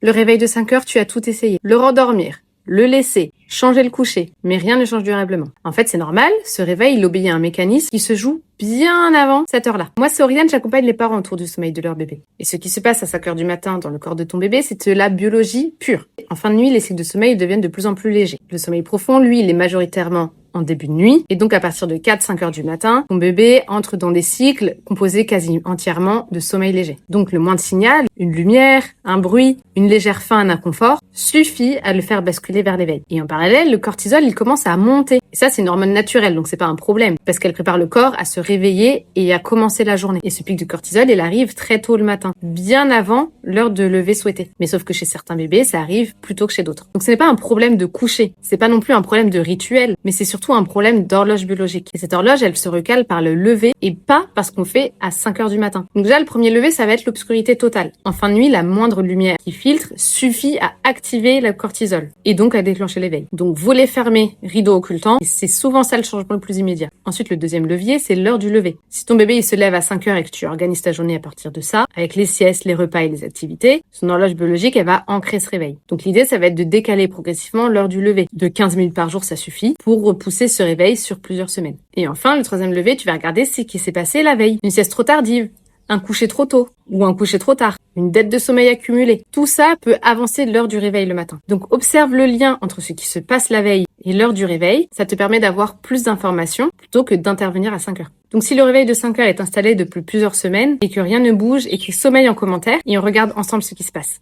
Le réveil de 5 heures, tu as tout essayé. Le rendormir, le laisser, changer le coucher, mais rien ne change durablement. En fait, c'est normal, ce réveil, il obéit à un mécanisme qui se joue bien avant cette heure-là. Moi, c'est Oriane, j'accompagne les parents autour du sommeil de leur bébé. Et ce qui se passe à 5 heures du matin dans le corps de ton bébé, c'est de la biologie pure. En fin de nuit, les cycles de sommeil deviennent de plus en plus légers. Le sommeil profond, lui, il est majoritairement en début de nuit. Et donc, à partir de 4-5 heures du matin, ton bébé entre dans des cycles composés quasi entièrement de sommeil léger. Donc, le moindre signal, une lumière, un bruit, une légère faim, un inconfort, suffit à le faire basculer vers l'éveil. Et en parallèle, le cortisol, il commence à monter. Et ça, c'est une hormone naturelle, donc c'est pas un problème. Parce qu'elle prépare le corps à se réveiller et à commencer la journée. Et ce pic de cortisol, il arrive très tôt le matin. Bien avant l'heure de lever souhaitée. Mais sauf que chez certains bébés, ça arrive plus tôt que chez d'autres. Donc ce n'est pas un problème de coucher. C'est pas non plus un problème de rituel. Mais c'est surtout un problème d'horloge biologique. Et cette horloge, elle se recale par le lever et pas parce qu'on fait à 5 heures du matin. Donc déjà, le premier lever, ça va être l'obscurité totale. En fin de nuit, la moindre lumière qui filtre suffit à activer le cortisol et donc à déclencher l'éveil. Donc volets fermés, rideaux occultants, et c'est souvent ça le changement le plus immédiat. Ensuite, le deuxième levier, c'est l'heure du lever. Si ton bébé il se lève à 5 heures et que tu organises ta journée à partir de ça, avec les siestes, les repas et les activités, son horloge biologique, elle va ancrer ce réveil. Donc l'idée, ça va être de décaler progressivement l'heure du lever. De 15 minutes par jour, ça suffit pour repousser ce réveil sur plusieurs semaines. Et enfin, le troisième lever, tu vas regarder ce qui s'est passé la veille. Une sieste trop tardive, un coucher trop tôt ou un coucher trop tard, une dette de sommeil accumulée. Tout ça peut avancer l'heure du réveil le matin. Donc observe le lien entre ce qui se passe la veille et l'heure du réveil. Ça te permet d'avoir plus d'informations plutôt que d'intervenir à 5 heures. Donc si le réveil de 5 heures est installé depuis plusieurs semaines et que rien ne bouge, écris sommeil en commentaire et on regarde ensemble ce qui se passe.